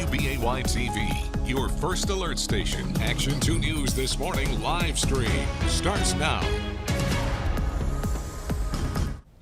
WBAY TV, your first alert station. Action 2 News This Morning live stream starts now.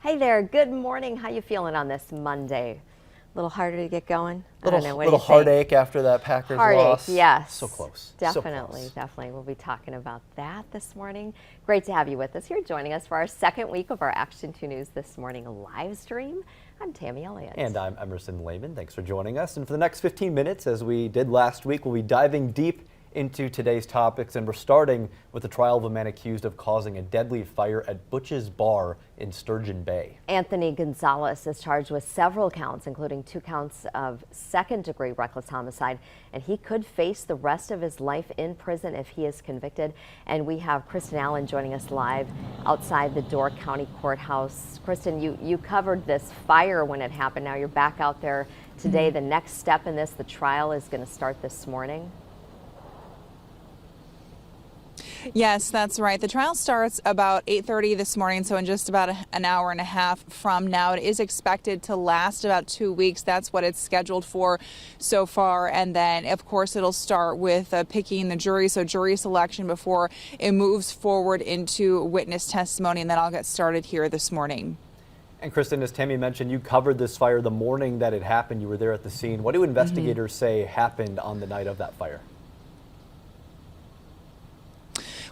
Hey there, good morning. How you feeling on this Monday? A little harder to get going? I don't know. What little do you think? heartache after that Packers Heartache, loss. yes. So close. Definitely, So close. definitely. We'll be talking about that this morning. Great to have you with us here, joining us for our second week of our Action 2 News This Morning live stream. I'm Tammy Elliott. And I'm Emerson Lehman. Thanks for joining us. And for the next 15 minutes, as we did last week, we'll be diving deep into today's topics, and we're starting with the trial of a man accused of causing a deadly fire at Butch's Bar in Sturgeon Bay. Anthony Gonzalez is charged with several counts, including 2 counts of second-degree reckless homicide, and he could face the rest of his life in prison if he is convicted. And we have Kristen Allen joining us live outside the Door County Courthouse. Kristen, you covered this fire when it happened. Now you're back out there today. The next step in this, the trial is going to start this morning. Yes, that's right. The trial starts about 8:30 this morning, so in just about an hour and a half from now. It is expected to last about 2 weeks. That's what it's scheduled for so far. And then, of course, it'll start with picking the jury, so jury selection before it moves forward into witness testimony, and then I'll get started here this morning. And Kristen, as Tammy mentioned, you covered this fire the morning that it happened. You were there at the scene. What do investigators say happened on the night of that fire?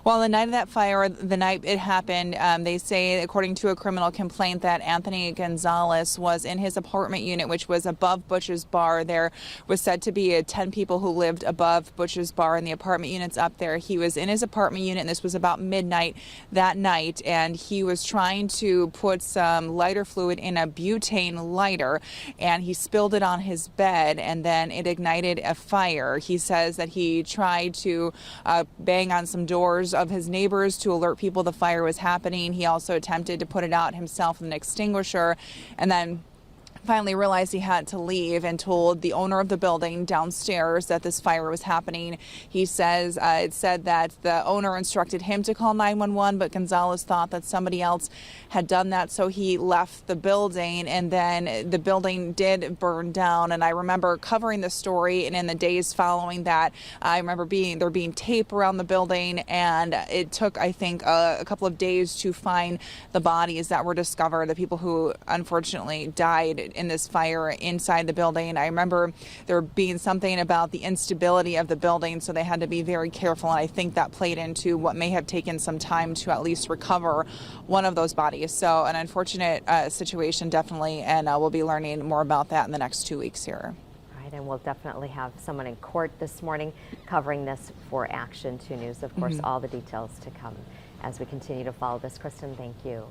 Well, the night of that fire, the night it happened, they say, according to a criminal complaint, that Anthony Gonzalez was in his apartment unit, which was above Butch's Bar. There was said to be 10 people who lived above Butch's Bar in the apartment units up there. He was in his apartment unit, and this was about midnight that night, and he was trying to put some lighter fluid in a butane lighter, and he spilled it on his bed, and then it ignited a fire. He says that he tried to bang on some doors of his neighbors to alert people the fire was happening. He also attempted to put it out himself with an extinguisher, and then finally realized he had to leave and told the owner of the building downstairs that this fire was happening. He says it said that the owner instructed him to call 911, but Gonzalez thought that somebody else had done that, so he left the building, and then the building did burn down. And I remember covering the story, and in the days following that, I remember there being tape around the building, and it took, I think, a couple of days to find the bodies that were discovered, the people who unfortunately died in this fire inside the building. I remember there being something about the instability of the building, so they had to be very careful, and I think that played into what may have taken some time to at least recover one of those bodies. So an unfortunate situation, definitely, and we'll be learning more about that in the next 2 weeks here. Right, and we'll definitely have someone in court this morning covering this for Action 2 News. Of course, all the details to come as we continue to follow this. Kristen, thank you.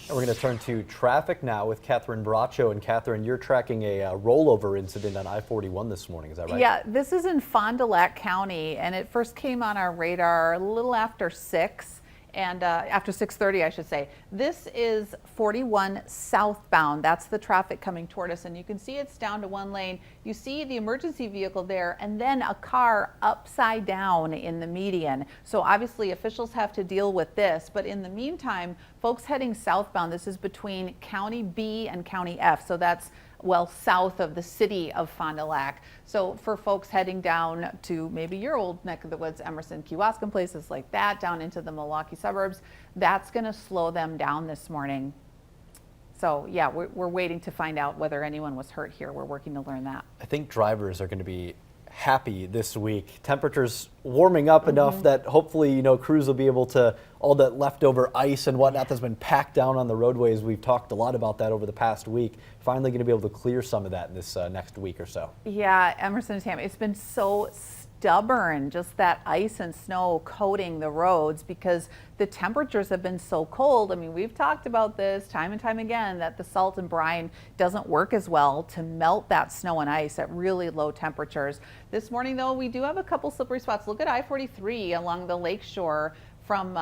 And we're going to turn to traffic now with Catherine Braccio. And Catherine, you're tracking a rollover incident on I-41 this morning, is that right? Yeah, this is in Fond du Lac County, and it first came on our radar a little after 6. And after 6:30, I should say. This is 41 southbound. That's the traffic coming toward us, and you can see it's down to 1 lane. You see the emergency vehicle there, and then a car upside down in the median. So obviously officials have to deal with this, but in the meantime, folks heading southbound, this is between County B and County F, so that's well south of the city of Fond du Lac. So for folks heading down to maybe your old neck of the woods, Emerson, Kewaskum, places like that, down into the Milwaukee suburbs, that's going to slow them down this morning. So yeah, we're waiting to find out whether anyone was hurt here. We're working to learn that. I think drivers are going to be happy this week. Temperatures warming up enough that hopefully, crews will be able to, all that leftover ice and whatnot that's been packed down on the roadways, we've talked a lot about that over the past week, finally going to be able to clear some of that in this next week or so. Yeah, Emerson and Tammy, it's been so stubborn, just that ice and snow coating the roads because the temperatures have been so cold. I mean, we've talked about this time and time again, that the salt and brine doesn't work as well to melt that snow and ice at really low temperatures. This morning, though, we do have a couple slippery spots. Look at I-43 along the lake shore from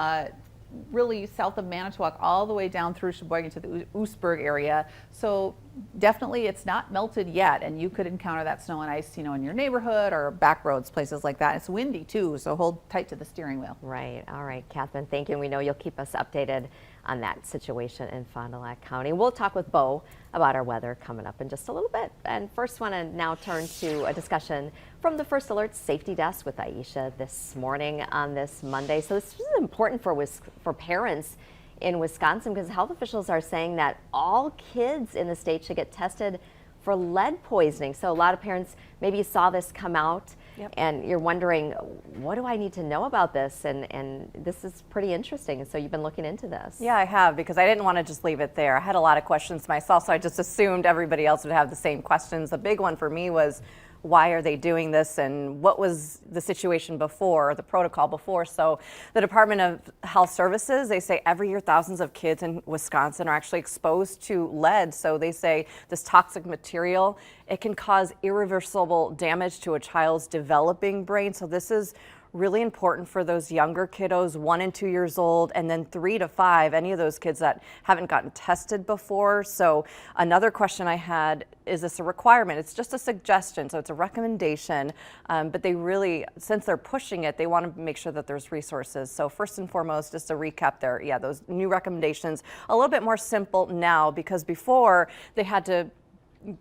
really south of Manitowoc all the way down through Sheboygan to the Oostburg area. So definitely it's not melted yet, and you could encounter that snow and ice, in your neighborhood or back roads, places like that. It's windy too, so hold tight to the steering wheel. Right. All right, Catherine, thank you. And we know you'll keep us updated on that situation in Fond du Lac County. We'll talk with Bo about our weather coming up in just a little bit. And first, want to now turn to a discussion from the First Alert Safety Desk with Aisha this morning on this Monday. So this is important for parents in Wisconsin, because health officials are saying that all kids in the state should get tested for lead poisoning. So a lot of parents, maybe you saw this come out, and you're wondering, what do I need to know about this? And this is pretty interesting. So you've been looking into this. Yeah, I have, because I didn't want to just leave it there. I had a lot of questions myself, so I just assumed everybody else would have the same questions. The big one for me was, why are they doing this, and what was the situation before, the protocol before? So the Department of Health Services, they say every year thousands of kids in Wisconsin are actually exposed to lead. So they say this toxic material, it can cause irreversible damage to a child's developing brain. So this is really important for those younger kiddos, 1 and 2 years old, and then 3 to 5, any of those kids that haven't gotten tested before. So another question I had, is this a requirement? It's just a suggestion, so it's a recommendation, but they really, since they're pushing it, they want to make sure that there's resources. So first and foremost, just to recap there, those new recommendations, a little bit more simple now, because before they had to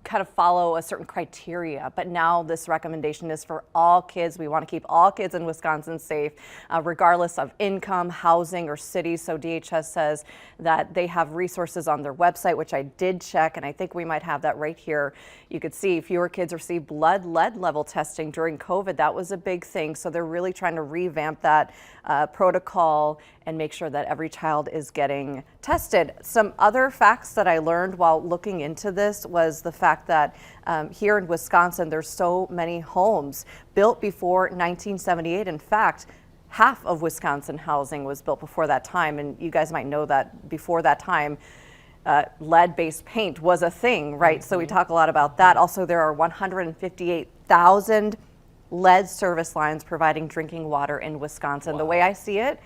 kind of follow a certain criteria, but now this recommendation is for all kids. We want to keep all kids in Wisconsin safe, regardless of income, housing, or city. So DHS says that they have resources on their website, which I did check, and I think we might have that right here. You could see fewer kids receive blood lead level testing during COVID. That was a big thing. So they're really trying to revamp that protocol and make sure that every child is getting tested. Some other facts that I learned while looking into this was the fact that here in Wisconsin, there's so many homes built before 1978. In fact, half of Wisconsin housing was built before that time. And you guys might know that before that time, lead-based paint was a thing, right? Mm-hmm. So we talk a lot about that. Also, there are 158,000 lead service lines providing drinking water in Wisconsin. Wow. The way I see it,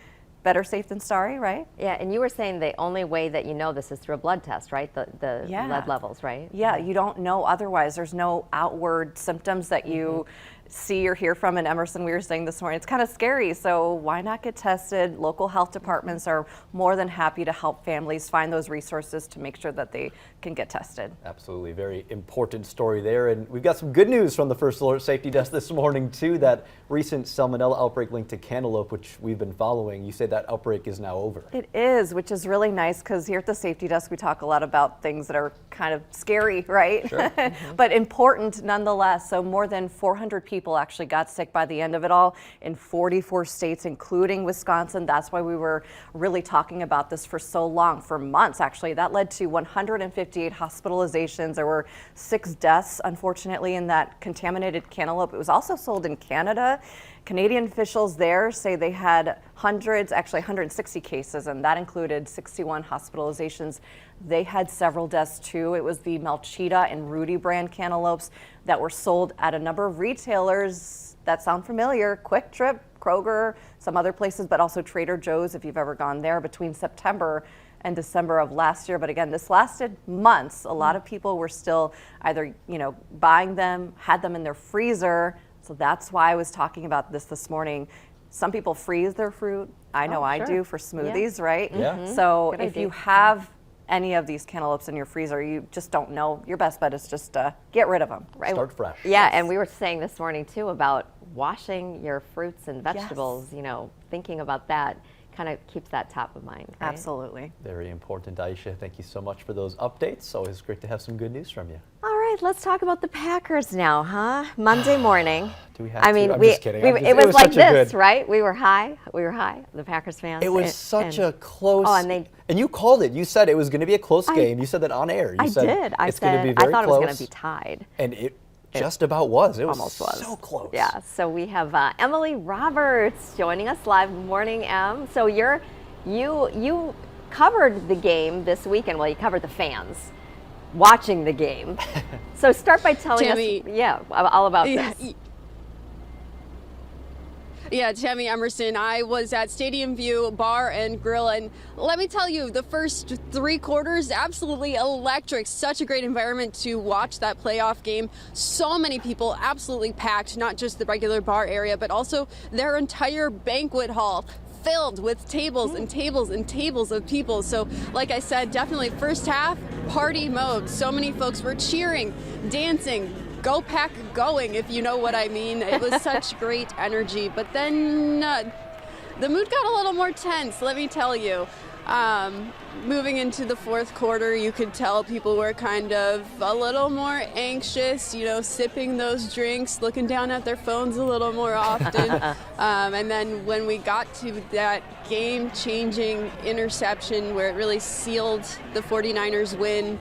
better safe than sorry, right? Yeah, and you were saying the only way that you know this is through a blood test, right? The lead levels, right? Yeah, you don't know otherwise. There's no outward symptoms that you see or hear from. And Emerson, we were saying this morning, it's kind of scary. So why not get tested? Local health departments are more than happy to help families find those resources to make sure that they can get tested. Absolutely. Very important story there. And we've got some good news from the First Alert Safety Desk this morning, too. That recent salmonella outbreak linked to cantaloupe, which we've been following. You say that outbreak is now over. It is, which is really nice, because here at the Safety Desk, we talk a lot about things that are kind of scary, right? Sure. But important nonetheless. So more than 400 people actually got sick by the end of it all in 44 states, including Wisconsin. That's why we were really talking about this for so long, for months actually. That led to 158 hospitalizations. There were 6 deaths, unfortunately, in that contaminated cantaloupe. It was also sold in Canada. Canadian officials there say they had hundreds, actually 160 cases, and that included 61 hospitalizations. They had several deaths too. It was the Melchita and Rudy brand cantaloupes that were sold at a number of retailers that sound familiar: Quick Trip, Kroger, some other places, but also Trader Joe's if you've ever gone there, between September and December of last year. But again, this lasted months. A lot of people were still either, buying them, had them in their freezer. So that's why I was talking about this morning. Some people freeze their fruit. I know I do for smoothies, right? Yeah. So if you have any of these cantaloupes in your freezer, you just don't know, your best bet is just get rid of them. Right. Start fresh. Yeah, and we were saying this morning too about washing your fruits and vegetables, thinking about that kind of keeps that top of mind. Right? Absolutely. Very important, Aisha. Thank you so much for those updates. Always great to have some good news from you. All right, let's talk about the Packers now, huh? Monday morning. Do we have to? I'm just kidding. It was like this, right? We were high. The Packers fans. It was such a close. Oh, and you called it. You said it was going to be a close game. You said that on air. I did. I thought it was going to be tied. And it just about was. It was almost was. So close. Yeah. So we have Emily Roberts joining us live. Morning, Em. So you covered the game this weekend. Well, you covered the fans watching the game. So start by telling us, all about this. Yeah, Tammy Emerson. I was at Stadium View Bar and Grill, and let me tell you, the first 3 quarters, absolutely electric. Such a great environment to watch that playoff game. So many people, absolutely packed, not just the regular bar area, but also their entire banquet hall filled with tables and tables and tables of people. So like I said, definitely first half, party mode. So many folks were cheering, dancing, go pack going, if you know what I mean. It was such great energy. But then the mood got a little more tense, let me tell you. Moving into the fourth quarter, you could tell people were kind of a little more anxious, you know, sipping those drinks, looking down at their phones a little more often. And then when we got to that game-changing interception where it really sealed the 49ers win,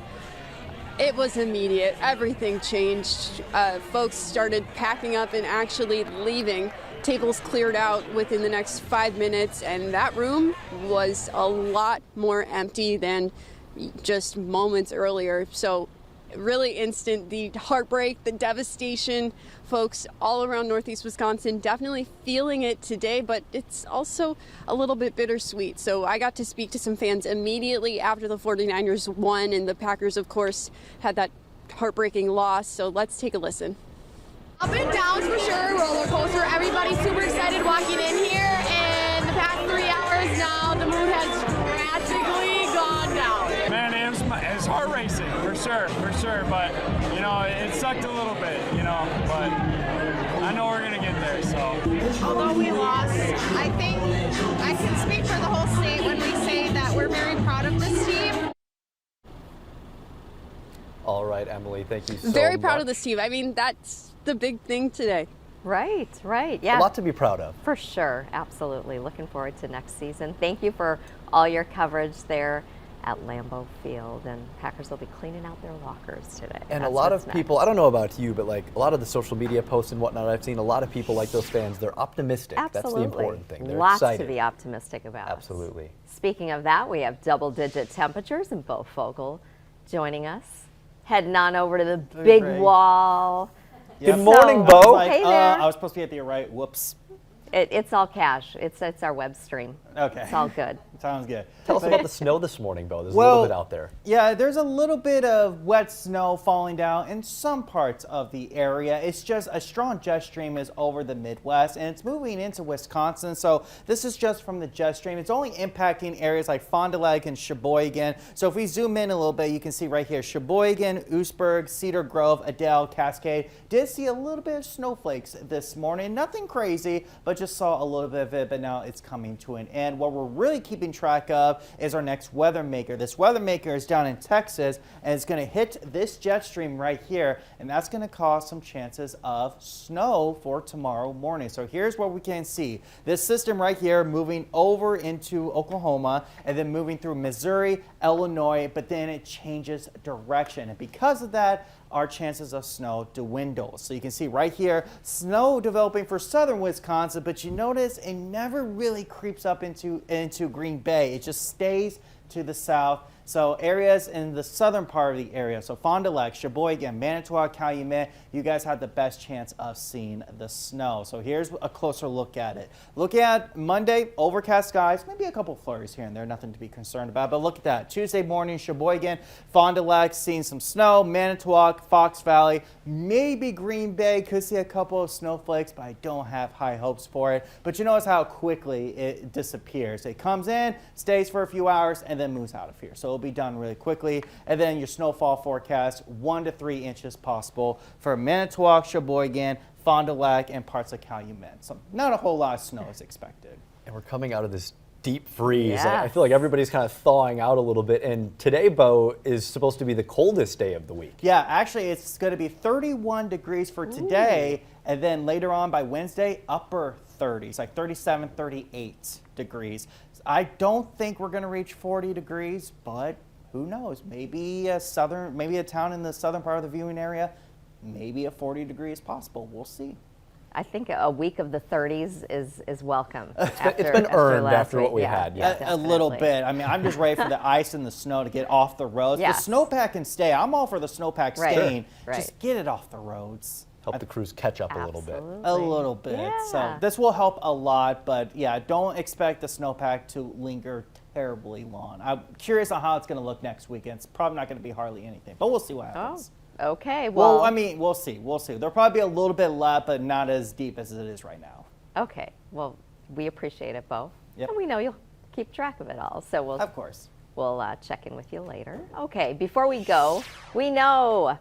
it was immediate. Everything changed. Folks started packing up and actually leaving. Tables cleared out within the next 5 minutes, and that room was a lot more empty than just moments earlier. So really instant, the heartbreak, the devastation. Folks all around Northeast Wisconsin definitely feeling it today, but it's also a little bit bittersweet. So I got to speak to some fans immediately after the 49ers won, and the Packers, of course, had that heartbreaking loss. So let's take a listen. Up and downs for sure, roller coaster. Everybody's super excited walking in here, and the past 3 hours now, the mood has drastically gone down. Man, it's heart racing for sure. But you know, it sucked a little bit, you know. But I know we're gonna get there. So Although we lost, I think I can speak for the whole state when we say that we're very proud of this team. All right, Emily, thank you so much. Very proud of this team. I mean, that's the big thing today. Right, yeah. A lot to be proud of. For sure, absolutely. Looking forward to next season. Thank you for all your coverage there at Lambeau Field, and Packers will be cleaning out their lockers today. And That's a lot what's of people, I don't know about you, but like a lot of the social media posts and whatnot, I've seen a lot of people like those fans, they're optimistic. Absolutely. That's the important thing. They're Lots excited. to be optimistic about. Absolutely. Speaking of that, we have double-digit temperatures, and Bo Fogel joining us. Heading on over to the big great. wall. Good morning, So- Bo. Hey there. I was supposed to be at the right. Whoops. It's all cash. It's our web stream. Okay. It's all good. Sounds good. Tell us about the snow this morning, Bo. There's a Well, little bit out there. Yeah, there's a little bit of wet snow falling down in some parts of the area. It's just a strong jet stream is over the Midwest, and it's moving into Wisconsin. So this is just from the jet stream. It's only impacting areas like Fond du Lac and Sheboygan. So if we zoom in a little bit, you can see right here, Sheboygan, Oostburg, Cedar Grove, Adel, Cascade. Did see a little bit of snowflakes this morning. Nothing crazy, but just saw a little bit of it, but now it's coming to an end. What we're really keeping track of is our next weather maker. This weather maker is down in Texas, and it's going to hit this jet stream right here, and that's going to cause some chances of snow for tomorrow morning. So here's what we can see. This system right here moving over into Oklahoma and then moving through Missouri, Illinois, but then it changes direction. And because of that, our chances of snow dwindle. So you can see right here, snow developing for southern Wisconsin, but you notice it never really creeps up into Green Bay. It just stays to the south. So areas in the southern part of the area, so Fond du Lac, Sheboygan, Manitowoc, Calumet, you guys have the best chance of seeing the snow. So here's a closer look at it. Look at Monday, overcast skies, maybe a couple flurries here and there, nothing to be concerned about, but look at that. Tuesday morning, Sheboygan, Fond du Lac, seeing some snow, Manitowoc, Fox Valley, maybe Green Bay, could see a couple of snowflakes, but I don't have high hopes for it. But you notice how quickly it disappears. It comes in, stays for a few hours, and then moves out of here. So it'll be done really quickly. And then your snowfall forecast, 1 to 3 inches possible for Manitowoc, Sheboygan, Fond du Lac, and parts of Calumet. So not a whole lot of snow is expected. And we're coming out of this deep freeze. Yes. I feel like everybody's kind of thawing out a little bit. And today, Bo, is supposed to be the coldest day of the week. Yeah, actually, it's going to be 31 degrees for today. And then later on by Wednesday, upper 30s, like 37, 38 degrees. I don't think we're going to reach 40 degrees, but who knows? Maybe a town in the southern part of the viewing area, maybe a 40 degrees possible. We'll see. I think a week of the 30s is welcome. It's been earned after what we had. Yeah. A little bit. I mean, I'm just ready for the ice and the snow to get off the roads. Yes. The snowpack can stay. I'm all for the snowpack staying. Right. Just get it off the roads. Help the crews catch up a little bit. A little bit. Yeah. So this will help a lot, but yeah, don't expect the snowpack to linger terribly long. I'm curious on how it's going to look next weekend. It's probably not going to be hardly anything, but we'll see what happens. Oh, okay. Well, I mean, we'll see. There'll probably be a little bit left, but not as deep as it is right now. Okay. Well, we appreciate it, Bo. Yep. And we know you'll keep track of it all. So we'll Of course. We'll check in with you later. Okay, before we go, we know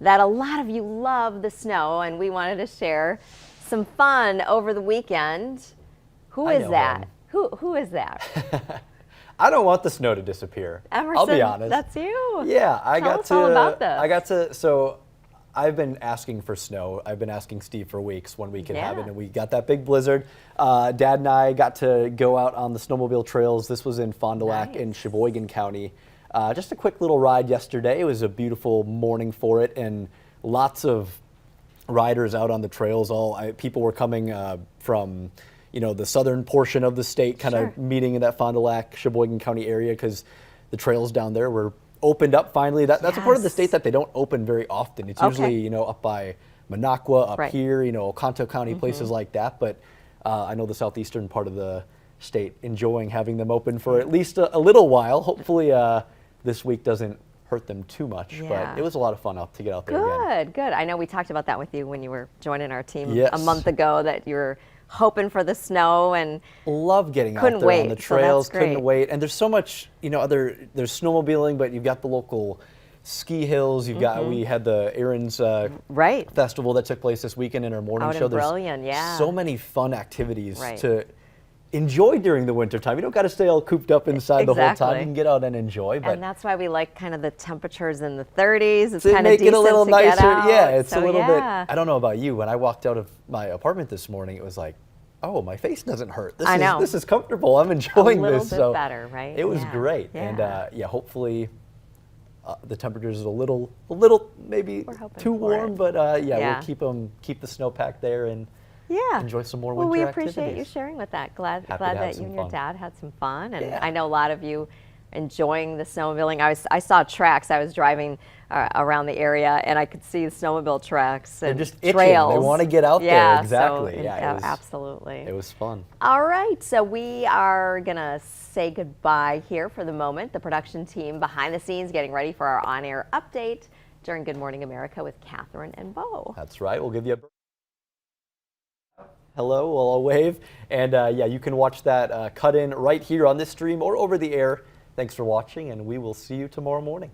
that a lot of you love the snow, and we wanted to share some fun over the weekend. Who is that? Who is that? I don't want the snow to disappear. Emerson, I'll be honest. that's you. Yeah, Tell us all about this. I got to. So I've been asking for snow. I've been asking Steve for weeks when we can have it, and we got that big blizzard. Dad and I got to go out on the snowmobile trails. This was in Fond du Lac in Sheboygan County. Just a quick little ride yesterday. It was a beautiful morning for it, and lots of riders out on the trails. People were coming from, the southern portion of the state, kind of meeting in that Fond du Lac, Sheboygan County area, because the trails down there were opened up finally. That's a part of the state that they don't open very often. It's usually, up by Minocqua, up here, Oconto County, places like that. But I know the southeastern part of the state enjoying having them open for at least a little while. Hopefully this week doesn't hurt them too much, but it was a lot of fun to get out there again. Good. I know we talked about that with you when you were joining our team a month ago, that you were hoping for the snow and love getting out there on the trails. Couldn't wait. And there's so much, there's snowmobiling, but you've got the local ski hills. You've got, we had the Aaron's festival that took place this weekend in our morning show. There's so many fun activities to enjoy during the wintertime. You don't got to stay all cooped up inside the whole time. You can get out and enjoy. But and that's why we like kind of the temperatures in the 30s. It's to kind of make it a little nicer. Yeah, it's a little bit. I don't know about you. When I walked out of my apartment this morning, it was like, oh, my face doesn't hurt. This is comfortable. I'm enjoying this. A little bit better, right? It was great. And hopefully the temperatures are a little maybe too warm, but we'll keep the snowpack there and enjoy some more winter we activities. appreciate you sharing with that. Glad that you and your dad had some fun, and I know a lot of you enjoying the snowmobiling. I saw tracks. I was driving around the area, and I could see the snowmobile tracks and They're just itching. trails. They want to get out there. Exactly. So, absolutely. It was fun. All right, so we are gonna say goodbye here for the moment. The production team behind the scenes getting ready for our on-air update during Good Morning America with Catherine and Bo. That's right. We'll give you a hello, we'll all wave. And you can watch that cut in right here on this stream or over the air. Thanks for watching, and we will see you tomorrow morning.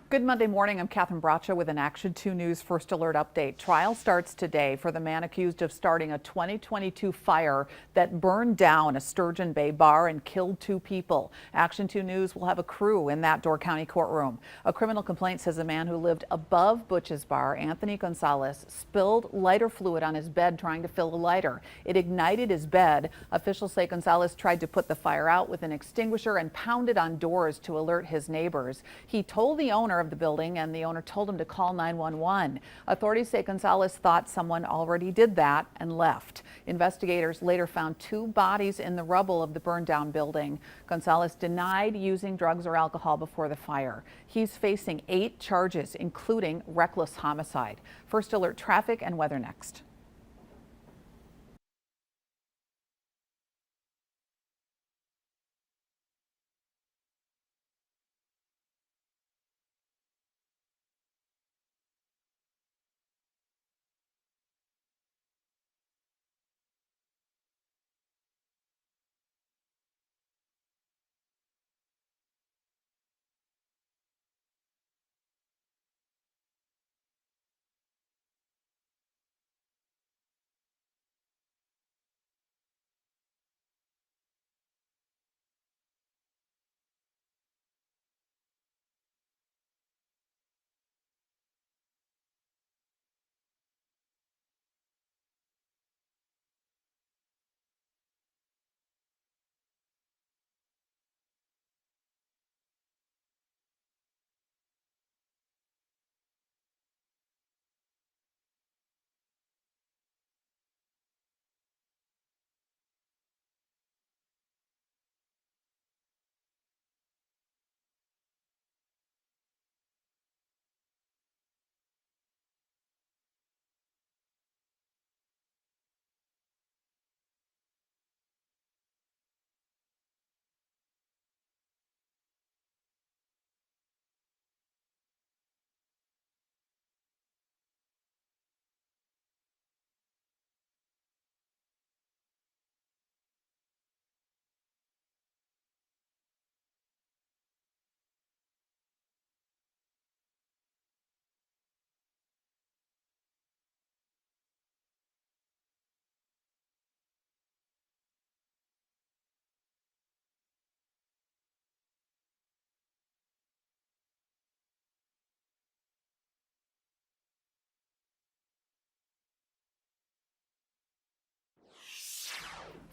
Good Monday morning. I'm Catherine Bracha with an Action 2 News First Alert update. Trial starts today for the man accused of starting a 2022 fire that burned down a Sturgeon Bay bar and killed 2 people. Action 2 News will have a crew in that Door County courtroom. A criminal complaint says a man who lived above Butch's bar, Anthony Gonzalez, spilled lighter fluid on his bed trying to fill a lighter. It ignited his bed. Officials say Gonzalez tried to put the fire out with an extinguisher and pounded on doors to alert his neighbors. He told the owner of the building, and the owner told him to call 911. Authorities say Gonzalez thought someone already did that and left. Investigators later found 2 bodies in the rubble of the burned down building. Gonzalez denied using drugs or alcohol before the fire. He's facing 8 charges, including reckless homicide. First Alert traffic and weather next.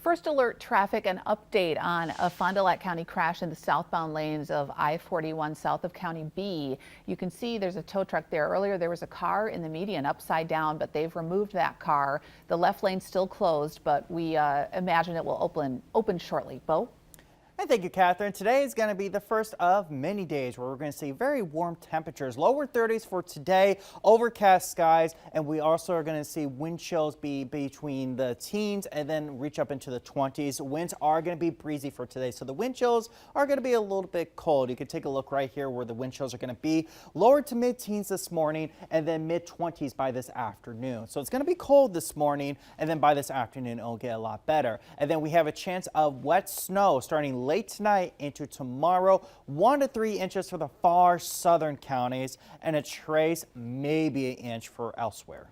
First Alert Traffic, an update on a Fond du Lac County crash in the southbound lanes of I-41 south of County B. You can see there's a tow truck there. Earlier there was a car in the median upside down, but they've removed that car. The left lane's still closed, but we imagine it will open shortly. Bo? And thank you, Catherine. Today is going to be the first of many days where we're going to see very warm temperatures, lower 30s for today, overcast skies, and we also are going to see wind chills be between the teens and then reach up into the 20s. Winds are going to be breezy for today, so the wind chills are going to be a little bit cold. You can take a look right here where the wind chills are going to be. Lower to mid-teens this morning and then mid-20s by this afternoon. So it's going to be cold this morning, and then by this afternoon it'll get a lot better. And then we have a chance of wet snow starting late tonight into tomorrow, 1 to 3 inches for the far southern counties and a trace, maybe an inch for elsewhere.